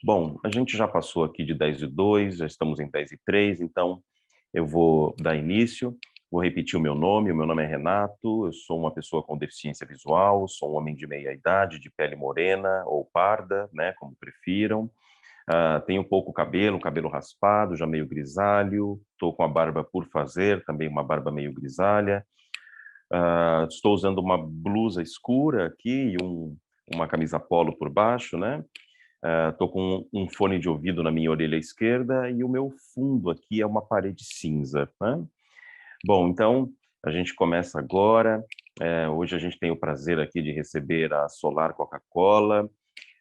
Bom, a gente já passou aqui de 10:02, já estamos em 10:03, então eu vou dar início. Vou repetir o meu nome é Renato, eu sou uma pessoa com deficiência visual, sou um homem de meia idade, de pele morena ou parda, né, como prefiram. Tenho pouco cabelo, cabelo raspado, já meio grisalho, estou com a barba por fazer, também uma barba meio grisalha. Estou usando uma blusa escura aqui e uma camisa polo por baixo, né? Estou com um fone de ouvido na minha orelha esquerda e o meu fundo aqui é uma parede cinza, né? Bom, então a gente começa agora. Hoje a gente tem o prazer aqui de receber a Solar Coca-Cola.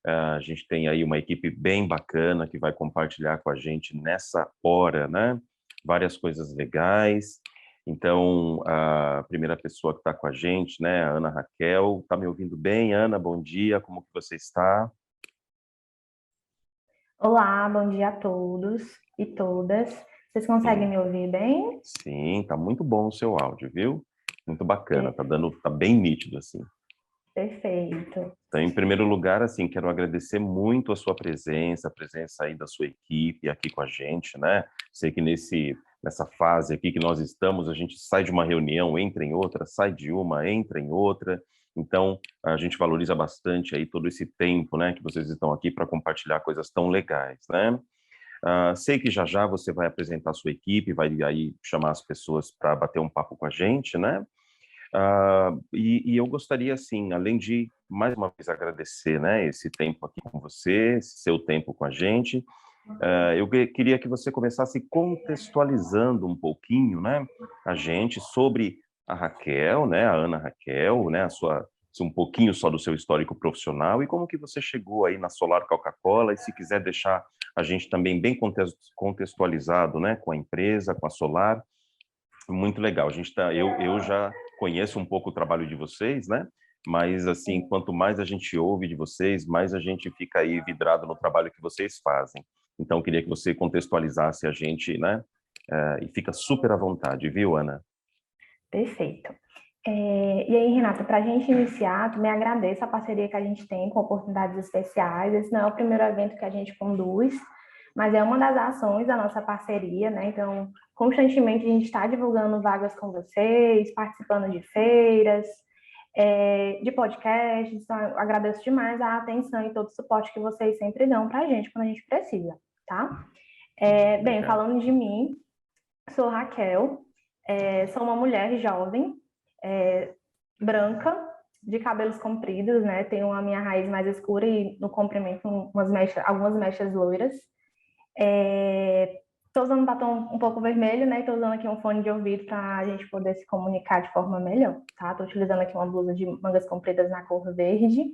A gente tem aí uma equipe bem bacana que vai compartilhar com a gente nessa hora, né? Várias coisas legais. Então, a primeira pessoa que está com a gente, né, a Ana Raquel. Está me ouvindo bem, Ana? Bom dia, como que você está? Olá, bom dia a todos e todas. Vocês conseguem Sim, me ouvir bem? sim, tá muito bom o seu áudio, viu? Muito bacana, Per- tá bem nítido, assim. Perfeito. Então, em primeiro lugar, assim, quero agradecer muito a sua presença, a presença aí da sua equipe aqui com a gente, né? Sei que nessa fase aqui que nós estamos, a gente sai de uma reunião, entra em outra, sai de uma, entra em outra. Então, a gente valoriza bastante aí todo esse tempo, né, que vocês estão aqui para compartilhar coisas tão legais, né? Sei que já já você vai apresentar a sua equipe, vai aí chamar as pessoas para bater um papo com a gente, né? E eu gostaria, assim, além de, mais uma vez, agradecer, né, esse tempo aqui com você, esse seu tempo com a gente, queria que você começasse contextualizando um pouquinho, né, a gente sobre a Raquel, né, a Ana Raquel, né, um pouquinho só do seu histórico profissional e como que você chegou aí na Solar Coca-Cola e se quiser deixar a gente também bem contextualizado, né, com a empresa, com a Solar, muito legal. Eu já conheço um pouco o trabalho de vocês, né? Mas assim, quanto mais a gente ouve de vocês, mais a gente fica aí vidrado no trabalho que vocês fazem. Então, queria que você contextualizasse a gente, né? E fica super à vontade, viu, Ana? Perfeito. E aí, Renata, para a gente iniciar, também agradeço a parceria que a gente tem com oportunidades especiais. Esse não é o primeiro evento que a gente conduz, mas é uma das ações da nossa parceria, né? Então, constantemente a gente está divulgando vagas com vocês, participando de feiras, de podcasts. Então, eu agradeço demais a atenção e todo o suporte que vocês sempre dão para a gente quando a gente precisa, tá? Bem, Legal. falando de mim, sou Raquel, sou uma mulher jovem, é, branca, de cabelos compridos, né? Tenho a minha raiz mais escura e no comprimento algumas mechas loiras. Estou usando um batom um pouco vermelho, né? Estou usando aqui um fone de ouvido para a gente poder se comunicar de forma melhor, tá? Estou utilizando aqui uma blusa de mangas compridas na cor verde.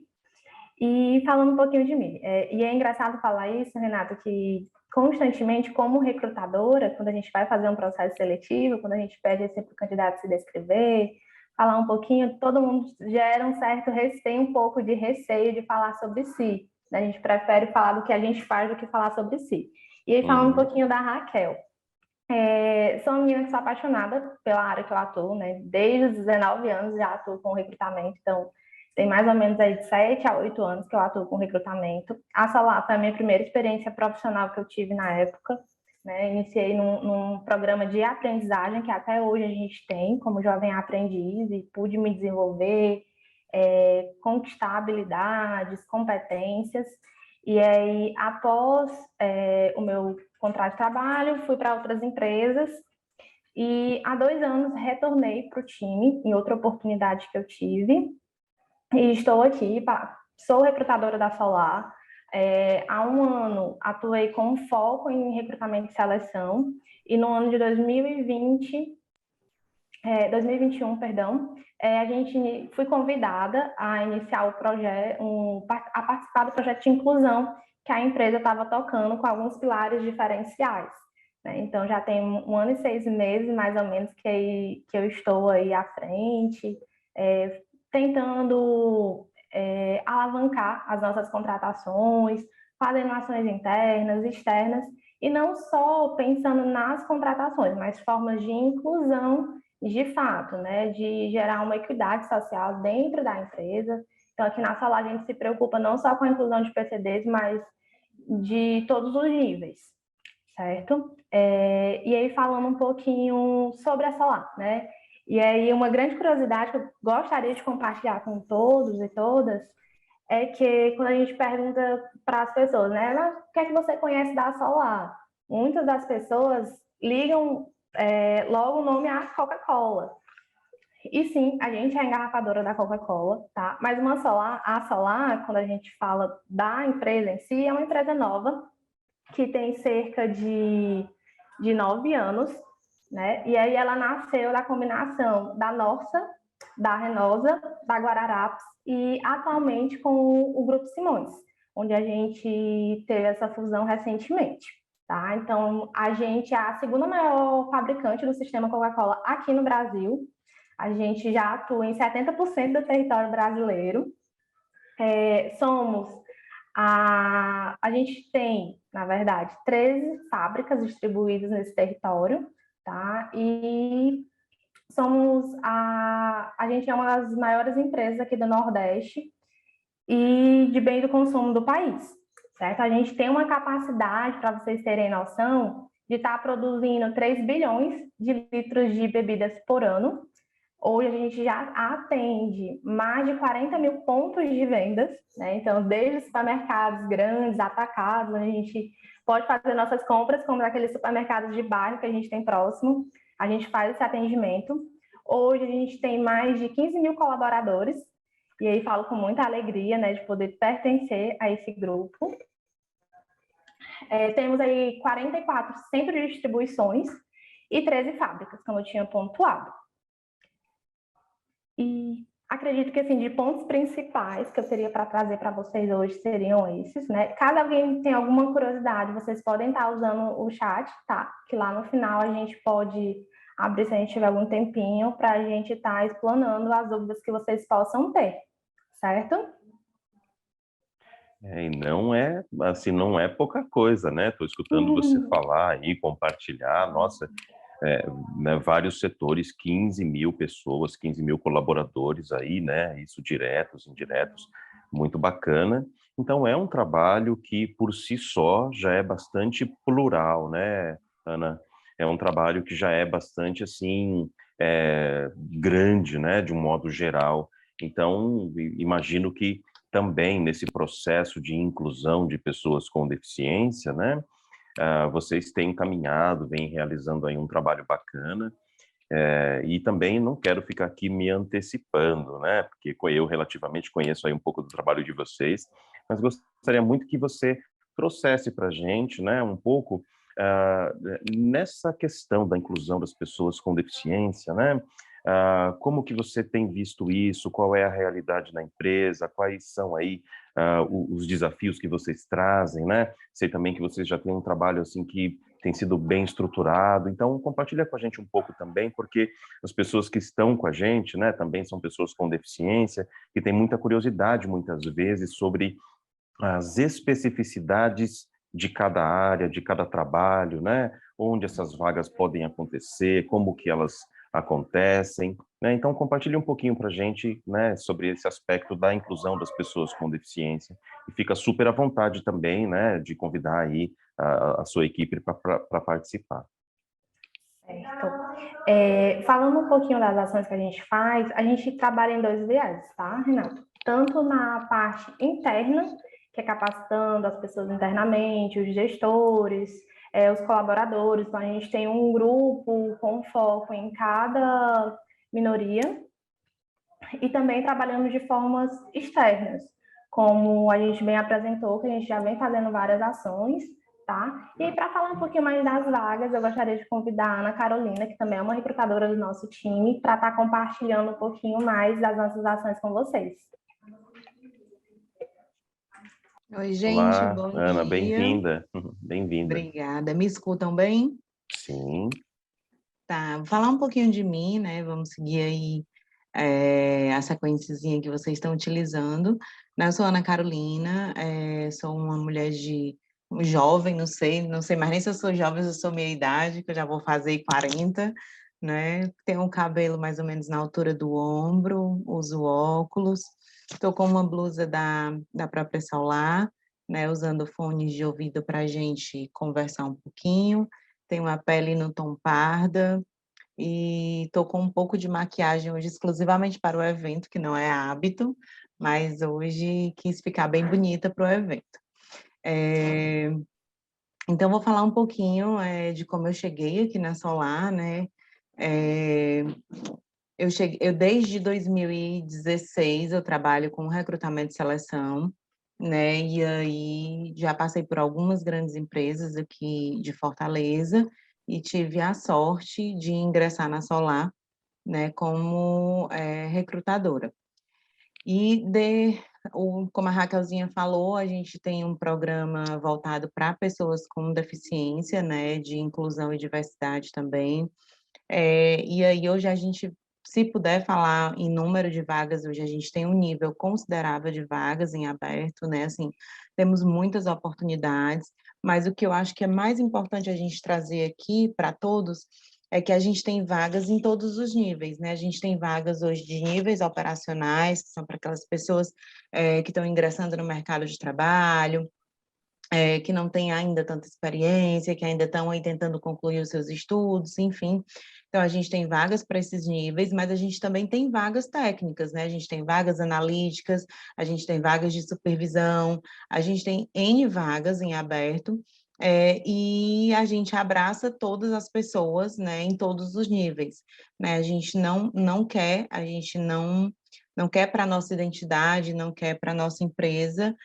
E falando um pouquinho de mim, e é engraçado falar isso, Renato, que constantemente, como recrutadora, quando a gente vai fazer um processo seletivo, quando a gente pede sempre para o candidato se descrever, falar um pouquinho, todo mundo gera um certo receio, um pouco de receio de falar sobre si. A gente prefere falar do que a gente faz do que falar sobre si. E aí, falando um Uhum. pouquinho da Raquel, sou uma menina que sou apaixonada pela área que eu atuo, né? Desde os 19 anos já atuo com recrutamento, então tem mais ou menos aí de 7 a 8 anos que eu atuo com recrutamento. A Solar foi a minha primeira experiência profissional que eu tive na época, né? Iniciei num programa de aprendizagem que até hoje a gente tem como jovem aprendiz e pude me desenvolver, conquistar habilidades, competências. E aí, após o meu contrato de trabalho, fui para outras empresas e há 2 anos retornei para o time em outra oportunidade que eu tive e estou aqui, sou recrutadora da Solar. Há um ano atuei com foco em recrutamento e seleção e no ano de 2021, perdão, a gente fui convidada a iniciar o projeto, a participar do projeto de inclusão que a empresa estava tocando com alguns pilares diferenciais, né? Então já tem 1 ano e 6 meses, mais ou menos, que eu estou aí à frente, tentando alavancar as nossas contratações, fazendo ações internas, externas, e não só pensando nas contratações, mas formas de inclusão de fato, né, de gerar uma equidade social dentro da empresa. Então, aqui na Solar, a gente se preocupa não só com a inclusão de PCDs, mas de todos os níveis, certo? E aí falando um pouquinho sobre a Solar, né? E aí uma grande curiosidade que eu gostaria de compartilhar com todos e todas é que quando a gente pergunta para as pessoas, né, o que é que você conhece da Solar? Muitas das pessoas ligam logo o nome à Coca-Cola. E sim, a gente é a engarrafadora da Coca-Cola, tá? Mas a Solar, quando a gente fala da empresa em si, é uma empresa nova que tem cerca de 9 anos, né? E aí ela nasceu da combinação da Norsa, da Renosa, da Guararapes e atualmente com o Grupo Simões, onde a gente teve essa fusão recentemente. Tá? Então, a gente é a segunda maior fabricante do sistema Coca-Cola aqui no Brasil. A gente já atua em 70% do território brasileiro. A gente tem, na verdade, 13 fábricas distribuídas nesse território, tá? E a gente é uma das maiores empresas aqui do Nordeste e de bem do consumo do país, certo? A gente tem uma capacidade, para vocês terem noção, de estar produzindo 3 bilhões de litros de bebidas por ano. Hoje a gente já atende mais de 40 mil pontos de vendas, né? Então, desde supermercados grandes, atacados, onde a gente pode fazer nossas compras, como naqueles supermercados de bairro que a gente tem próximo, a gente faz esse atendimento. Hoje a gente tem mais de 15 mil colaboradores, e aí falo com muita alegria, né, de poder pertencer a esse grupo. Temos aí 44 centros de distribuições e 13 fábricas, como eu tinha pontuado. E acredito que, assim, de pontos principais que eu teria para trazer para vocês hoje seriam esses, né? Caso alguém tenha alguma curiosidade, vocês podem estar usando o chat, tá? Que lá no final a gente pode abrir, se a gente tiver algum tempinho, para a gente estar explanando as dúvidas que vocês possam ter, certo? E não é, assim, não é pouca coisa, né? Estou escutando você falar aí, compartilhar, nossa, né, vários setores, 15 mil pessoas, 15 mil colaboradores aí, né? Isso diretos, indiretos, muito bacana. Então, é um trabalho que, por si só, já é bastante plural, né, Ana? É um trabalho que já é bastante, assim, grande, né, de um modo geral. Então, imagino que também nesse processo de inclusão de pessoas com deficiência, né, vocês têm caminhado, vêm realizando aí um trabalho bacana, e também não quero ficar aqui me antecipando, né, porque eu relativamente conheço aí um pouco do trabalho de vocês, mas gostaria muito que você trouxesse para a gente, né, um pouco nessa questão da inclusão das pessoas com deficiência, né, como que você tem visto isso, qual é a realidade na empresa, quais são aí os desafios que vocês trazem, né? Sei também que vocês já têm um trabalho assim que tem sido bem estruturado, então compartilha com a gente um pouco também, porque as pessoas que estão com a gente, né, também são pessoas com deficiência, que têm muita curiosidade muitas vezes sobre as especificidades de cada área, de cada trabalho, né? Onde essas vagas podem acontecer, como que elas acontecem, né? Então compartilhe um pouquinho para a gente, né, sobre esse aspecto da inclusão das pessoas com deficiência e fica super à vontade também, né, de convidar aí a sua equipe para participar. Certo. Falando um pouquinho das ações que a gente trabalha em 2 viés, tá, Renato? Tanto na parte interna, que é capacitando as pessoas internamente, os gestores, os colaboradores. Então, a gente tem um grupo com foco em cada minoria e também trabalhando de formas externas, como a gente bem apresentou, que a gente já vem fazendo várias ações, tá? E para falar um pouquinho mais das vagas, eu gostaria de convidar a Ana Carolina, que também é uma recrutadora do nosso time, para estar compartilhando um pouquinho mais das nossas ações com vocês. Oi, gente, Olá, bom Ana, dia. bem-vinda. Bem-vinda. Obrigada. Me escutam bem? Sim. Tá, vou falar um pouquinho de mim, né? Vamos seguir aí a sequenciazinha que vocês estão utilizando. Eu sou Ana Carolina, sou uma mulher jovem, não sei mais nem se eu sou jovem, se eu sou meia idade, que eu já vou fazer 40, né? Tenho um cabelo mais ou menos na altura do ombro, uso óculos, estou com uma blusa da própria Solar, né, usando fones de ouvido para a gente conversar um pouquinho. Tenho uma pele no tom parda e estou com um pouco de maquiagem hoje exclusivamente para o evento, que não é hábito, mas hoje quis ficar bem bonita para o evento. Então, vou falar um pouquinho de como eu cheguei aqui na Solar, né? Eu desde 2016 eu trabalho com recrutamento e seleção, né? E aí já passei por algumas grandes empresas aqui de Fortaleza e tive a sorte de ingressar na Solar, né? Como recrutadora. Como a Raquelzinha falou, a gente tem um programa voltado para pessoas com deficiência, né? De inclusão e diversidade também. E aí hoje a gente, se puder falar em número de vagas, hoje a gente tem um nível considerável de vagas em aberto, né? Assim, temos muitas oportunidades, mas o que eu acho que é mais importante a gente trazer aqui para todos é que a gente tem vagas em todos os níveis, né? A gente tem vagas hoje de níveis operacionais, que são para aquelas pessoas que estão ingressando no mercado de trabalho, que não têm ainda tanta experiência, que ainda estão aí tentando concluir os seus estudos, enfim. Então, a gente tem vagas para esses níveis, mas a gente também tem vagas técnicas, né? A gente tem vagas analíticas, a gente tem vagas de supervisão, a gente tem N vagas em aberto, e a gente abraça todas as pessoas, né, em todos os níveis, né? A gente não quer, a gente não quer para a nossa identidade, não quer para a nossa empresa,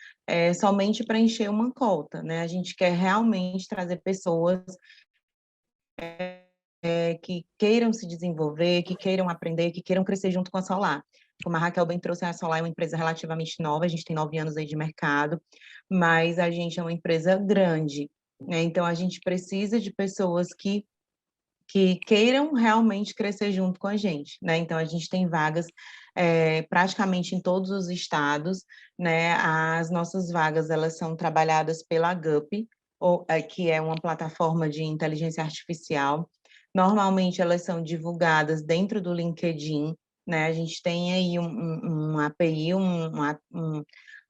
somente para encher uma cota, né? A gente quer realmente trazer pessoas que queiram se desenvolver, que queiram aprender, que queiram crescer junto com a Solar. Como a Raquel bem trouxe, a Solar é uma empresa relativamente nova, a gente tem 9 anos aí de mercado, mas a gente é uma empresa grande, né? Então, a gente precisa de pessoas que queiram realmente crescer junto com a gente, né? Então, a gente tem vagas praticamente em todos os estados, né? As nossas vagas, elas são trabalhadas pela GUP, que é uma plataforma de inteligência artificial. Normalmente, elas são divulgadas dentro do LinkedIn, né? A gente tem aí um API,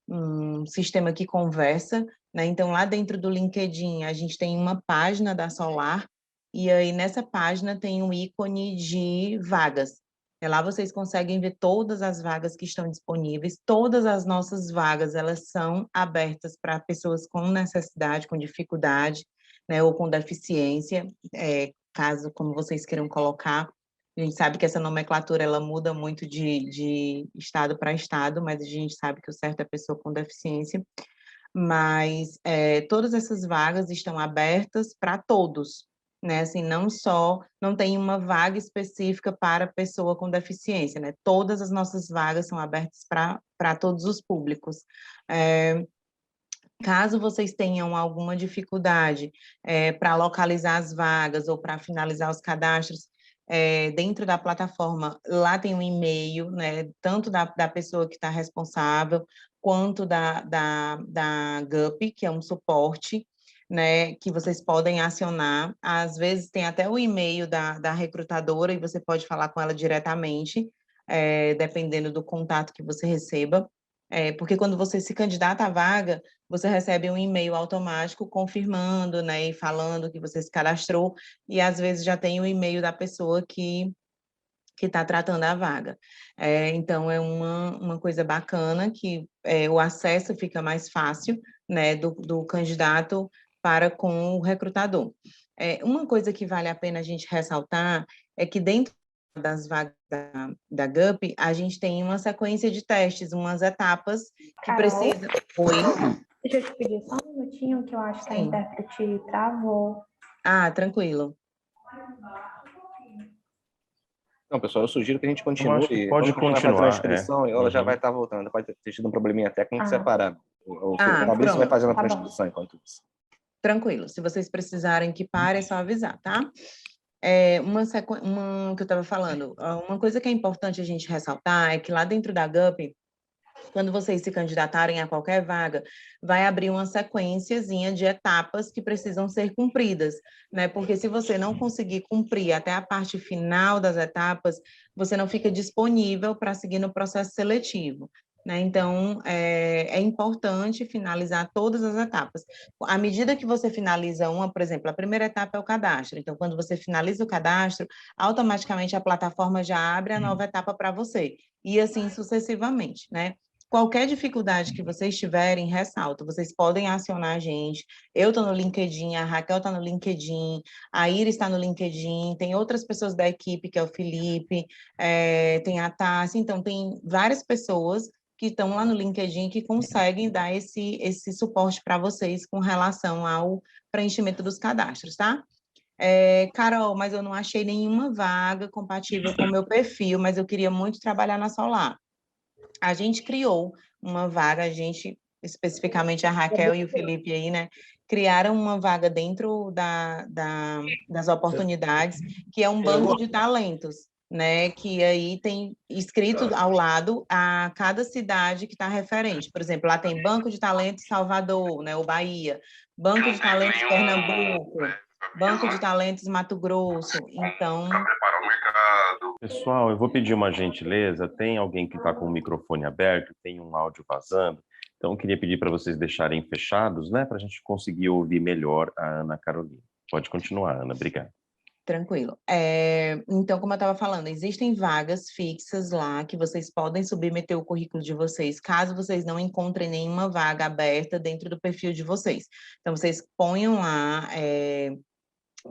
um sistema que conversa, né? Então, lá dentro do LinkedIn, a gente tem uma página da Solar, e aí nessa página tem um ícone de vagas. Lá vocês conseguem ver todas as vagas que estão disponíveis, todas as nossas vagas, elas são abertas para pessoas com necessidade, com dificuldade, né, ou com deficiência, caso, como vocês queiram colocar. A gente sabe que essa nomenclatura ela muda muito de estado para estado, mas a gente sabe que o certo é pessoa com deficiência. Mas todas essas vagas estão abertas para todos, né? Assim, não tem uma vaga específica para pessoa com deficiência, né? Todas as nossas vagas são abertas para todos os públicos. Caso vocês tenham alguma dificuldade para localizar as vagas ou para finalizar os cadastros, dentro da plataforma, lá tem um e-mail, né, tanto da pessoa que está responsável, quanto da GUP, que é um suporte, né, que vocês podem acionar. Às vezes tem até o e-mail da recrutadora e você pode falar com ela diretamente, dependendo do contato que você receba. Porque quando você se candidata à vaga, você recebe um e-mail automático confirmando, né, e falando que você se cadastrou, e às vezes já tem o e-mail da pessoa que está tratando a vaga. Então, é uma coisa bacana que o acesso fica mais fácil, né, do candidato para com o recrutador. Uma coisa que vale a pena a gente ressaltar é que dentro das vagas da GUP, a gente tem uma sequência de testes, umas etapas que Carol, precisa... Oi? deixa eu te pedir só um minutinho, que eu acho que a Sim. intérprete travou. Ah, tranquilo. Não, pessoal, eu sugiro que a gente Eu continue. acho que pode Vamos continuar com a continuar, transcrição e ela já vai Uhum. estar voltando. Pode ter tido um probleminha técnico separado. O Fabrício vai Pronto. fazendo a Tá bom. transcrição enquanto isso. Tranquilo. Se vocês precisarem que pare, é só avisar, tá? Que eu estava falando, uma coisa que é importante a gente ressaltar é que lá dentro da GUP, quando vocês se candidatarem a qualquer vaga, vai abrir uma sequenciazinha de etapas que precisam ser cumpridas, né? Porque se você não conseguir cumprir até a parte final das etapas, você não fica disponível para seguir no processo seletivo. né? Então, é importante finalizar todas as etapas. À medida que você finaliza uma, por exemplo, a primeira etapa é o cadastro. Então, quando você finaliza o cadastro, automaticamente a plataforma já abre a nova etapa para você. E assim sucessivamente, né? Qualquer dificuldade que vocês tiverem, ressalto, vocês podem acionar a gente. Eu estou no LinkedIn, a Raquel está no LinkedIn, a Iris está no LinkedIn, tem outras pessoas da equipe, que é o Felipe, tem a Tassi, então tem várias pessoas que estão lá no LinkedIn que conseguem dar esse suporte para vocês com relação ao preenchimento dos cadastros, tá? Carol, mas eu não achei nenhuma vaga compatível com o meu perfil, mas eu queria muito trabalhar na Solar. A gente criou uma vaga, a gente, especificamente a Raquel e o Felipe aí, né, criaram uma vaga dentro das oportunidades, que é um banco de talentos, né, que aí tem escrito ao lado a cada cidade que está referente. Por exemplo, lá tem Banco de Talentos Salvador, né, ou Bahia, Banco de Talentos Pernambuco, Banco de Talentos Mato Grosso. Então, Pessoal, eu vou pedir uma gentileza. Tem alguém que está com o microfone aberto, tem um áudio vazando. Então, eu queria pedir para vocês deixarem fechados, né, para a gente conseguir ouvir melhor a Ana Carolina. Pode continuar, Ana. Obrigado. tranquilo. Então, como eu estava falando, existem vagas fixas lá que vocês podem submeter o currículo de vocês, caso vocês não encontrem nenhuma vaga aberta dentro do perfil de vocês. Então, vocês ponham lá.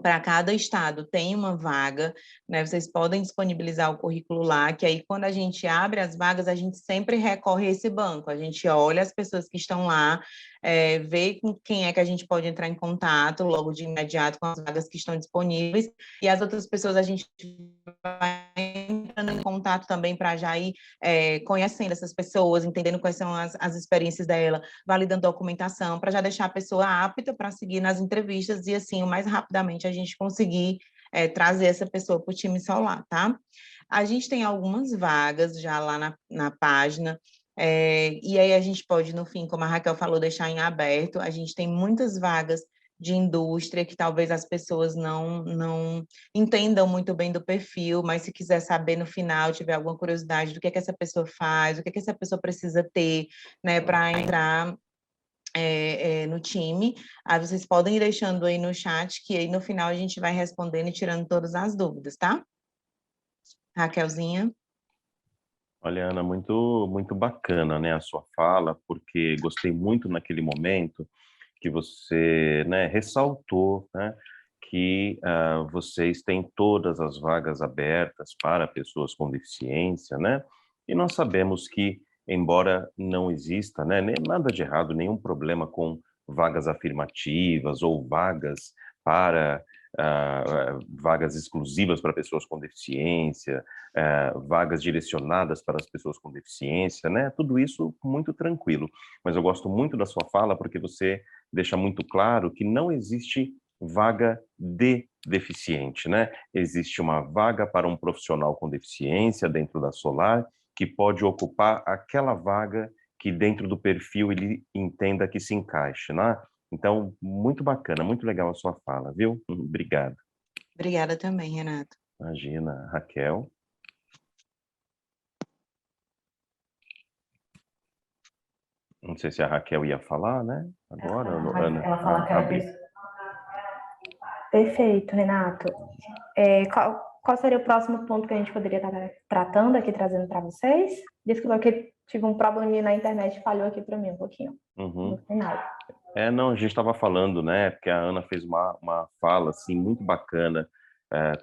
Para cada estado tem uma vaga, né? Vocês podem disponibilizar o currículo lá, que aí quando a gente abre as vagas, a gente sempre recorre a esse banco. A gente olha as pessoas que estão lá, vê com quem é que a gente pode entrar em contato logo de imediato com as vagas que estão disponíveis, e as outras pessoas a gente vai entrando em contato também para já ir conhecendo essas pessoas, entendendo quais são as experiências dela, validando documentação, para já deixar a pessoa apta para seguir nas entrevistas e assim, o mais rapidamente a gente conseguir trazer essa pessoa para o time Solar, tá? A gente tem algumas vagas já lá na página, e aí a gente pode, no fim, como a Raquel falou, deixar em aberto. A gente tem muitas vagas de indústria que talvez as pessoas não entendam muito bem do perfil, mas se quiser saber no final, tiver alguma curiosidade do que essa pessoa faz, o que essa pessoa precisa ter, né, para entrar no time, aí vocês podem ir deixando aí no chat, que aí no final a gente vai respondendo e tirando todas as dúvidas, tá? Raquelzinha? Olha, Ana, muito, muito bacana, né, a sua fala, porque gostei muito naquele momento que você, né, ressaltou, né, que vocês têm todas as vagas abertas para pessoas com deficiência, né, e nós sabemos que, embora não exista, né, nem nada de errado, nenhum problema com vagas afirmativas ou vagas para vagas exclusivas para pessoas com deficiência, vagas direcionadas para as pessoas com deficiência, né? Tudo isso muito tranquilo. Mas eu gosto muito da sua fala porque você deixa muito claro que não existe vaga de deficiente, né? Existe uma vaga para um profissional com deficiência dentro da Solar que pode ocupar aquela vaga que dentro do perfil ele entenda que se encaixe, né? Então, muito bacana, muito legal a sua fala, viu? Obrigado. Obrigada também, Renato. Imagina, Raquel. Não sei se a Raquel ia falar, né? Agora, Ana. Ela fala que Perfeito, Renato. Qual seria o próximo ponto que a gente poderia estar tratando aqui, trazendo para vocês? Desculpa que tive um probleminha na internet, falhou aqui para mim um pouquinho, no final. Não, a gente estava falando, né, porque a Ana fez uma fala, assim, muito bacana,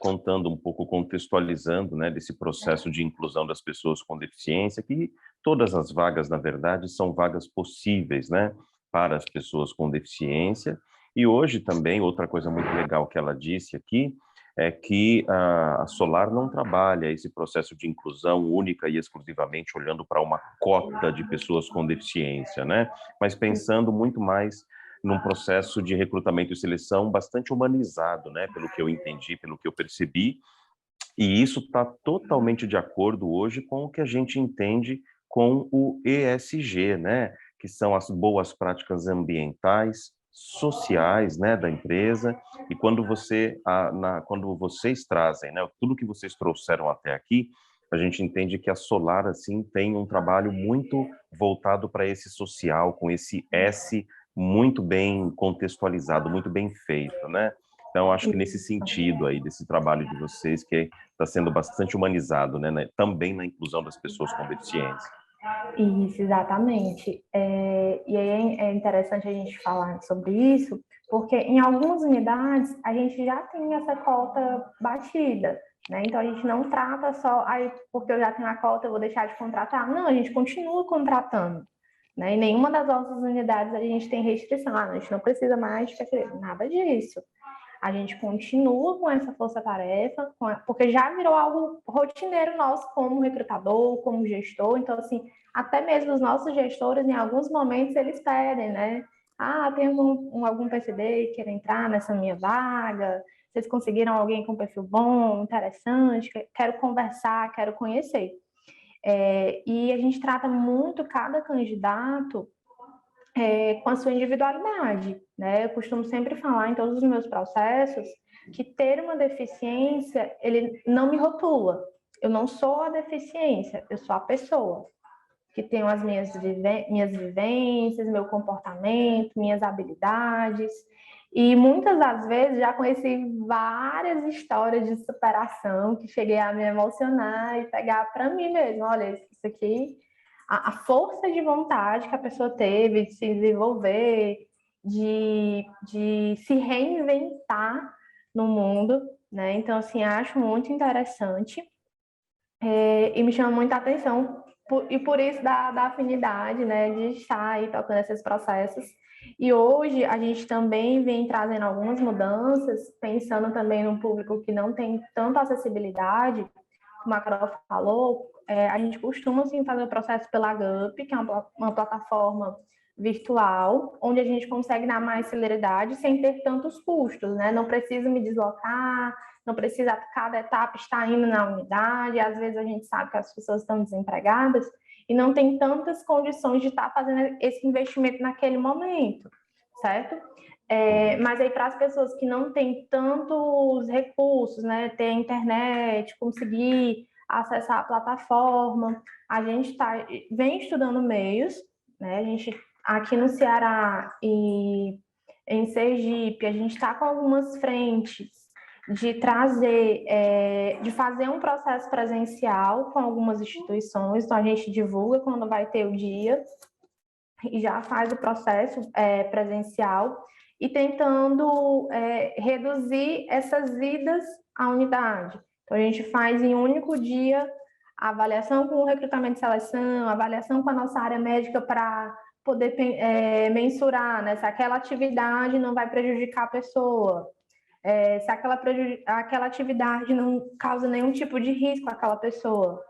contando um pouco, contextualizando, né, desse processo de inclusão das pessoas com deficiência, que todas as vagas, na verdade, são vagas possíveis, né, para as pessoas com deficiência. E hoje também, outra coisa muito legal que ela disse aqui, é que a Solar não trabalha esse processo de inclusão única e exclusivamente olhando para uma cota de pessoas com deficiência, né? Mas pensando muito mais num processo de recrutamento e seleção bastante humanizado, né? Pelo que eu entendi, pelo que eu percebi, e isso está totalmente de acordo hoje com o que a gente entende com o ESG, né? Que são as boas práticas ambientais, sociais, né, da empresa. E quando vocês trazem, né, tudo que vocês trouxeram até aqui, a gente entende que a Solar, assim, tem um trabalho muito voltado para esse social, com esse S muito bem contextualizado, muito bem feito, né? Então, acho que nesse sentido aí, desse trabalho de vocês, que está sendo bastante humanizado, né? Também na inclusão das pessoas com deficiência. Isso, exatamente. E aí é interessante a gente falar sobre isso, porque em algumas unidades a gente já tem essa cota batida, né? Então a gente não trata só, aí porque eu já tenho a cota, eu vou deixar de contratar. Não, a gente continua contratando, né? Em nenhuma das nossas unidades a gente tem restrição, a gente não precisa mais de nada disso. A gente continua com essa força-tarefa, porque já virou algo rotineiro nosso como recrutador, como gestor. Então, assim, até mesmo os nossos gestores, em alguns momentos, eles pedem, né? Ah, tem algum PCD que quer entrar nessa minha vaga? Vocês conseguiram alguém com perfil bom, interessante? Quero conversar, quero conhecer. E a gente trata muito cada candidato com a sua individualidade, né? Eu costumo sempre falar em todos os meus processos que ter uma deficiência, ele não me rotula. Eu não sou a deficiência, eu sou a pessoa que tenho as minhas vivências, meu comportamento, minhas habilidades. E muitas das vezes já conheci várias histórias de superação que cheguei a me emocionar e pegar para mim mesmo. Olha, isso aqui, a força de vontade que a pessoa teve de se desenvolver, de se reinventar no mundo, né? Então, assim, acho muito interessante e me chama muita atenção e por isso da afinidade, né, de estar aí tocando esses processos. E hoje a gente também vem trazendo algumas mudanças, pensando também num público que não tem tanta acessibilidade, como a Carol falou, a gente costuma assim, fazer o processo pela GUP, que é uma plataforma virtual, onde a gente consegue dar mais celeridade sem ter tantos custos, né? Não preciso me deslocar, não precisa cada etapa estar indo na unidade, às vezes a gente sabe que as pessoas estão desempregadas e não tem tantas condições de estar fazendo esse investimento naquele momento, certo? Mas aí para as pessoas que não têm tantos recursos, né, ter internet, conseguir acessar a plataforma, a gente vem estudando meios, né, a gente aqui no Ceará e em Sergipe, a gente está com algumas frentes de trazer, de fazer um processo presencial com algumas instituições, então a gente divulga quando vai ter o dia e já faz o processo presencial e tentando reduzir essas idas à unidade. Então a gente faz em um único dia a avaliação com o recrutamento e seleção, avaliação com a nossa área médica para poder mensurar, né, se aquela atividade não vai prejudicar a pessoa, se aquela atividade não causa nenhum tipo de risco àquela pessoa.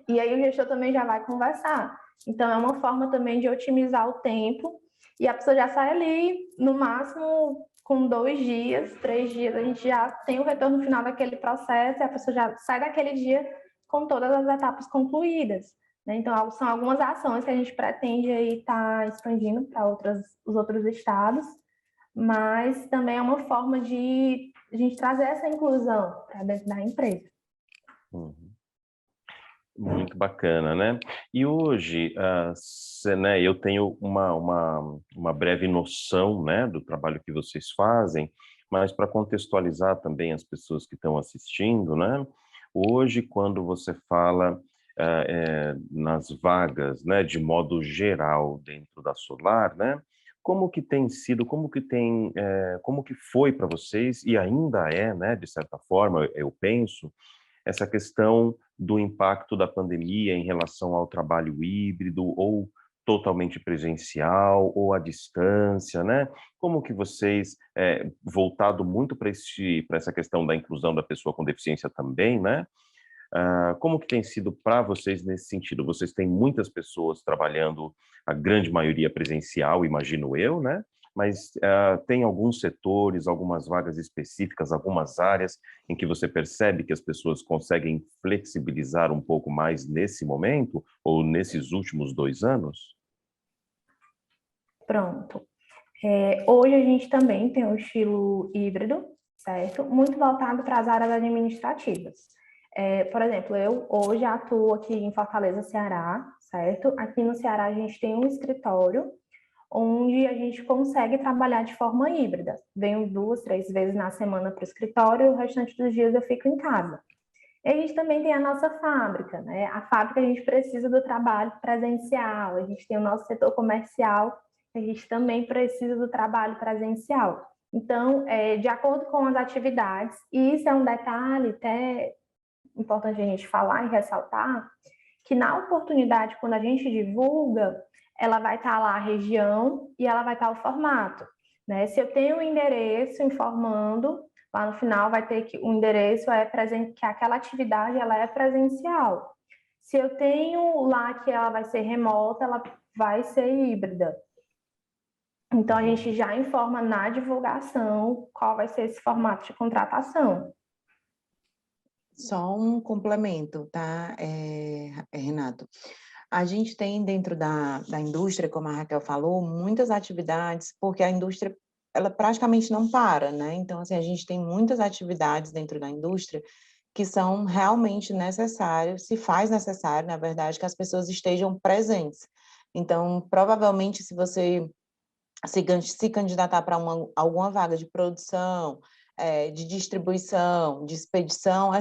E aí o gestor também já vai conversar. Então, é uma forma também de otimizar o tempo e a pessoa já sai ali, no máximo, com 2 dias, 3 dias, a gente já tem o retorno final daquele processo e a pessoa já sai daquele dia com todas as etapas concluídas, né? Então, são algumas ações que a gente pretende aí estar expandindo para os outros estados, mas também é uma forma de a gente trazer essa inclusão para dentro da empresa. Muito bacana, né? E hoje, né, eu tenho uma breve noção, né, do trabalho que vocês fazem, mas para contextualizar também as pessoas que estão assistindo, né? Hoje, quando você fala nas vagas, né, de modo geral dentro da Solar, né? Como que tem sido, como que foi para vocês e ainda é, né, de certa forma, eu penso, essa questão do impacto da pandemia em relação ao trabalho híbrido ou totalmente presencial ou à distância, né? Como que vocês, voltado muito para essa questão da inclusão da pessoa com deficiência também, né? Como que tem sido para vocês nesse sentido? Vocês têm muitas pessoas trabalhando, a grande maioria presencial, imagino eu, né? Mas tem alguns setores, algumas vagas específicas, algumas áreas em que você percebe que as pessoas conseguem flexibilizar um pouco mais nesse momento ou nesses últimos 2 anos? Pronto. Hoje a gente também tem um estilo híbrido, certo? Muito voltado para as áreas administrativas. Por exemplo, eu hoje atuo aqui em Fortaleza, Ceará, certo? Aqui no Ceará a gente tem um escritório onde a gente consegue trabalhar de forma híbrida. Venho 2, 3 vezes na semana para o escritório e o restante dos dias eu fico em casa. E a gente também tem a nossa fábrica, né? A fábrica a gente precisa do trabalho presencial, a gente tem o nosso setor comercial, a gente também precisa do trabalho presencial. Então, de acordo com as atividades, e isso é um detalhe até importante a gente falar e ressaltar, que na oportunidade, quando a gente divulga, ela vai estar lá a região e ela vai estar o formato, né? Se eu tenho um endereço informando, lá no final vai ter que o endereço que aquela atividade ela é presencial. Se eu tenho lá que ela vai ser remota, ela vai ser híbrida. Então a gente já informa na divulgação qual vai ser esse formato de contratação. Só um complemento, tá, Renato? A gente tem dentro da indústria, como a Raquel falou, muitas atividades, porque a indústria, ela praticamente não para, né? Então, assim, a gente tem muitas atividades dentro da indústria que são realmente necessárias, se faz necessário, na verdade, que as pessoas estejam presentes. Então, provavelmente, se você se candidatar para alguma vaga de produção, de distribuição, de expedição,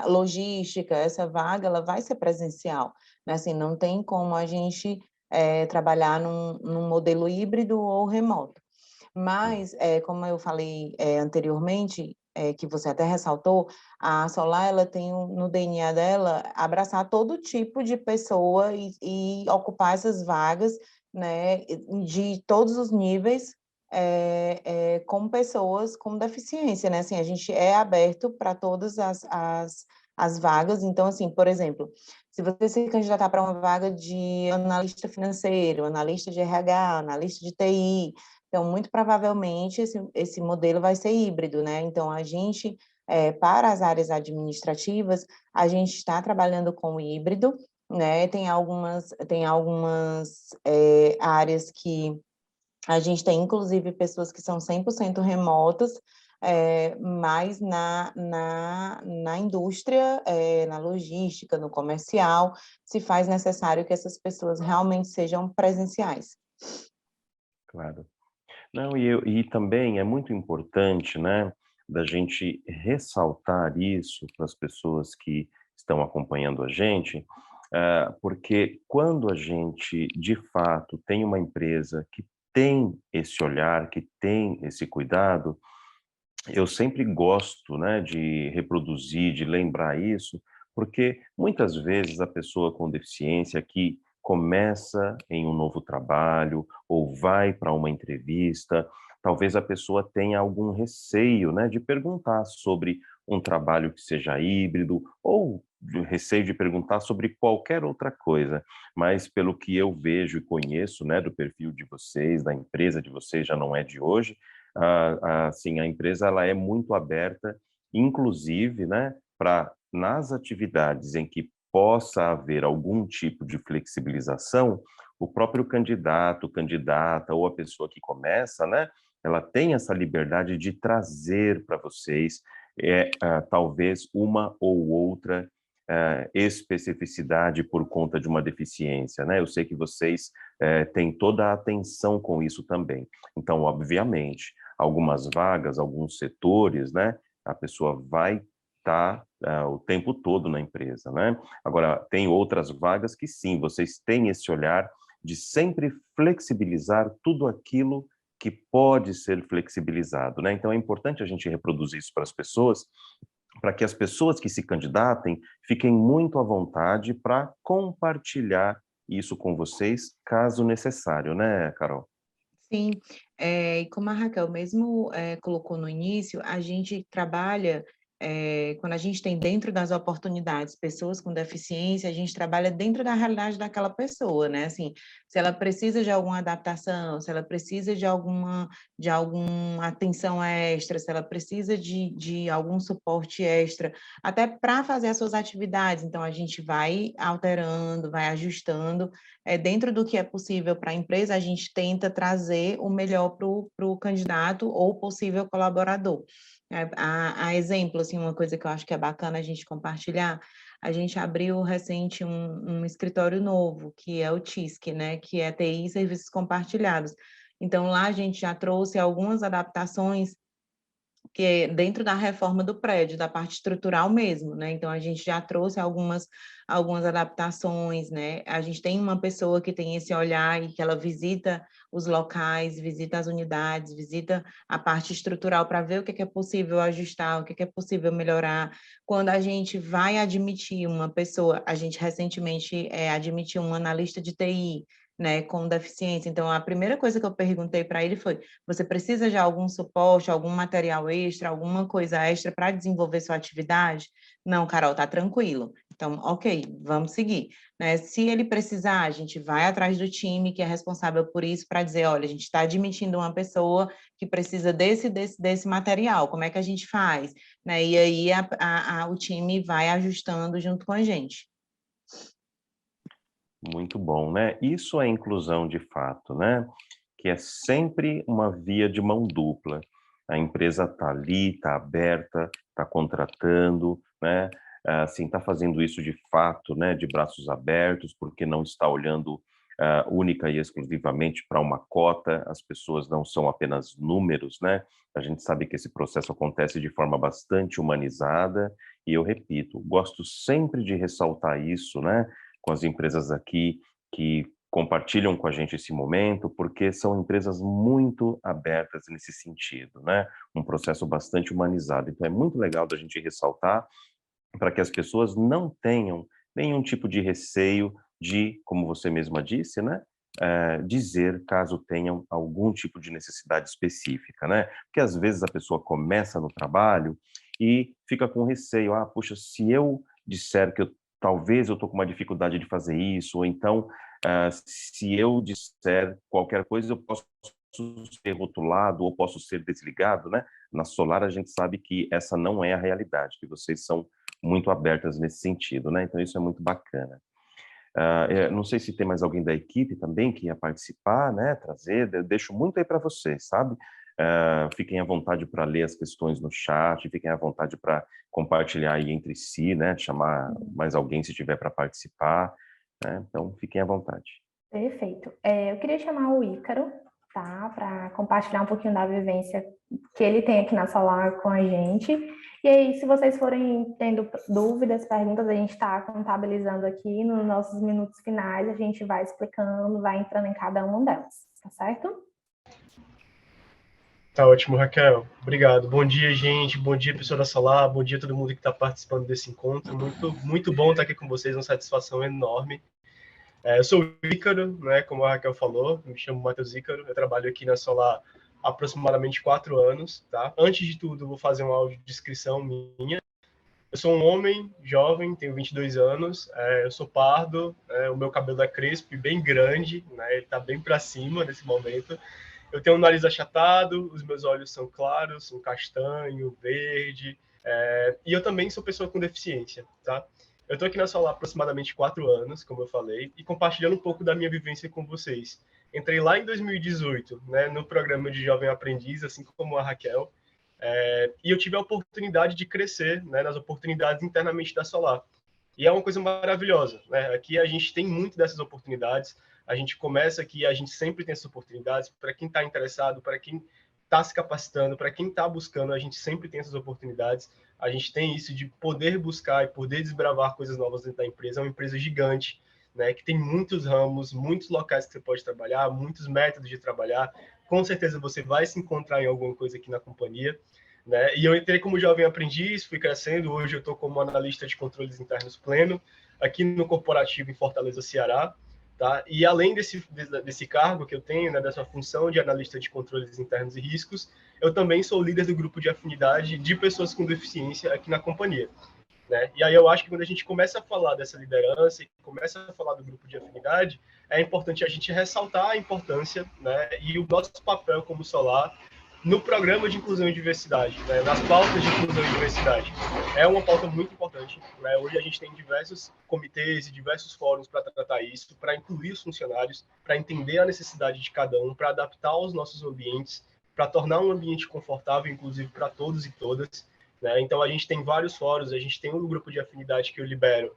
logística, essa vaga ela vai ser presencial, né? Assim, não tem como a gente trabalhar num modelo híbrido ou remoto. Mas, como eu falei anteriormente, que você até ressaltou, a Solar ela tem no DNA dela abraçar todo tipo de pessoa e ocupar essas vagas, né, de todos os níveis, com pessoas com deficiência, né? Assim, a gente é aberto para todas as vagas. Então, assim, por exemplo, se você se candidatar para uma vaga de analista financeiro, analista de RH, analista de TI, então, muito provavelmente, esse modelo vai ser híbrido, né? Então, a gente, para as áreas administrativas, a gente está trabalhando com híbrido, né? Tem algumas áreas que a gente tem, inclusive, pessoas que são 100% remotas, mas na indústria, na logística, no comercial, se faz necessário que essas pessoas realmente sejam presenciais. Claro. Não, e também é muito importante, né, da gente ressaltar isso para as pessoas que estão acompanhando a gente, porque quando a gente, de fato, tem uma empresa que tem esse olhar, que tem esse cuidado, eu sempre gosto, né, de reproduzir, de lembrar isso, porque muitas vezes a pessoa com deficiência que começa em um novo trabalho ou vai para uma entrevista, talvez a pessoa tenha algum receio, né, de perguntar sobre um trabalho que seja híbrido ou receio de perguntar sobre qualquer outra coisa. Mas pelo que eu vejo e conheço, né, do perfil de vocês, da empresa de vocês, já não é de hoje, assim, a empresa ela é muito aberta, inclusive, né, para nas atividades em que possa haver algum tipo de flexibilização, o próprio candidato, candidata ou a pessoa que começa, né, ela tem essa liberdade de trazer para vocês talvez uma ou outra especificidade por conta de uma deficiência, né? Eu sei que vocês têm toda a atenção com isso também. Então, obviamente, algumas vagas, alguns setores, né? A pessoa vai estar o tempo todo na empresa, né? Agora, tem outras vagas que sim, vocês têm esse olhar de sempre flexibilizar tudo aquilo que pode ser flexibilizado, né? Então, é importante a gente reproduzir isso para as pessoas, para que as pessoas que se candidatem fiquem muito à vontade para compartilhar isso com vocês, caso necessário, né, Carol? Sim, e como a Raquel mesmo colocou no início, a gente trabalha, quando a gente tem dentro das oportunidades pessoas com deficiência, a gente trabalha dentro da realidade daquela pessoa, né? Assim, se ela precisa de alguma adaptação, se ela precisa de alguma atenção extra, se ela precisa de algum suporte extra, até para fazer as suas atividades. Então, a gente vai alterando, vai ajustando. Dentro do que é possível para a empresa, a gente tenta trazer o melhor para o candidato ou possível colaborador. A exemplo, assim, uma coisa que eu acho que é bacana a gente compartilhar, a gente abriu recente um escritório novo, que é o TISC, né, que é TI e Serviços Compartilhados. Então, lá a gente já trouxe algumas adaptações que é dentro da reforma do prédio, da parte estrutural mesmo, né? Então, a gente já trouxe algumas adaptações, né? A gente tem uma pessoa que tem esse olhar e que ela visita os locais, visita as unidades, visita a parte estrutural para ver o que é possível ajustar, o que é possível melhorar. Quando a gente vai admitir uma pessoa, a gente recentemente admitiu um analista de TI, né, com deficiência. Então, a primeira coisa que eu perguntei para ele foi: você precisa de algum suporte, algum material extra, alguma coisa extra para desenvolver sua atividade? Não, Carol, tá tranquilo. Então, ok, vamos seguir. Né? Se ele precisar, a gente vai atrás do time que é responsável por isso para dizer: olha, a gente está admitindo uma pessoa que precisa desse material, como é que a gente faz? Né? E aí o time vai ajustando junto com a gente. Muito bom, né? Isso é inclusão de fato, né? Que é sempre uma via de mão dupla. A empresa está ali, está aberta, está contratando, né? Assim, está fazendo isso de fato, né? De braços abertos, porque não está olhando única e exclusivamente para uma cota. As pessoas não são apenas números, né? A gente sabe que esse processo acontece de forma bastante humanizada. E eu repito, gosto sempre de ressaltar isso, né? Com as empresas aqui que compartilham com a gente esse momento, porque são empresas muito abertas nesse sentido, né? Um processo bastante humanizado. Então, é muito legal da gente ressaltar para que as pessoas não tenham nenhum tipo de receio de, como você mesma disse, né? Dizer caso tenham algum tipo de necessidade específica, né? Porque às vezes a pessoa começa no trabalho e fica com receio, puxa, se eu disser que talvez eu estou com uma dificuldade de fazer isso, ou então se eu disser qualquer coisa eu posso ser rotulado ou posso ser desligado, né? Na Solar a gente sabe que essa não é a realidade, que vocês são muito abertas nesse sentido, né? Então isso é muito bacana. Não sei se tem mais alguém da equipe também que ia participar, né? Trazer, eu deixo muito aí para vocês, sabe? Fiquem à vontade para ler as questões no chat, fiquem à vontade para compartilhar aí entre si, né? Chamar mais alguém se tiver para participar, né? Então fiquem à vontade. Perfeito. Eu queria chamar o Ícaro, tá? Para compartilhar um pouquinho da vivência que ele tem aqui na Solar com a gente. E aí, se vocês forem tendo dúvidas, perguntas, a gente está contabilizando aqui nos nossos minutos finais, a gente vai explicando, vai entrando em cada uma delas, tá certo? Tá ótimo, Raquel. Obrigado. Bom dia, gente. Bom dia, pessoal da Solar. Bom dia a todo mundo que está participando desse encontro. Muito bom estar aqui com vocês, uma satisfação enorme. Eu sou o Ícaro, né, como a Raquel falou, me chamo Matheus Ícaro, eu trabalho aqui na Solar há aproximadamente 4 anos, tá? Antes de tudo, vou fazer uma audiodescrição minha. Eu sou um homem jovem, tenho 22 anos, eu sou pardo, o meu cabelo é crespo e bem grande, né, ele está bem para cima nesse momento. Eu tenho um nariz achatado, os meus olhos são claros, são castanho, verde, e eu também sou pessoa com deficiência, tá? Eu estou aqui na Solar há aproximadamente 4 anos, como eu falei, e compartilhando um pouco da minha vivência com vocês. Entrei lá em 2018, né, no programa de Jovem Aprendiz, assim como a Raquel, e eu tive a oportunidade de crescer, né, nas oportunidades internamente da Solar. E é uma coisa maravilhosa, né? Aqui a gente tem muito dessas oportunidades, a gente começa aqui, a gente sempre tem essas oportunidades, para quem está interessado, para quem está se capacitando, para quem está buscando, a gente sempre tem essas oportunidades. A gente tem isso de poder buscar e poder desbravar coisas novas dentro da empresa. É uma empresa gigante, né, que tem muitos ramos, muitos locais que você pode trabalhar, muitos métodos de trabalhar. Com certeza você vai se encontrar em alguma coisa aqui na companhia, né? E eu entrei como jovem aprendiz, fui crescendo. Hoje eu estou como analista de controles internos pleno, aqui no corporativo em Fortaleza, Ceará. Tá? E além desse cargo que eu tenho, né, dessa função de analista de controles internos e riscos, eu também sou líder do grupo de afinidade de pessoas com deficiência aqui na companhia, né? E aí eu acho que quando a gente começa a falar dessa liderança e começa a falar do grupo de afinidade, é importante a gente ressaltar a importância, né, e o nosso papel como Solar no programa de inclusão e diversidade, né, nas pautas de inclusão e diversidade. É uma pauta muito importante, né? Hoje a gente tem diversos comitês e diversos fóruns para tratar isso, para incluir os funcionários, para entender a necessidade de cada um, para adaptar os nossos ambientes, para tornar um ambiente confortável, inclusive para todos e todas, né? Então a gente tem vários fóruns, a gente tem um grupo de afinidade que eu lidero,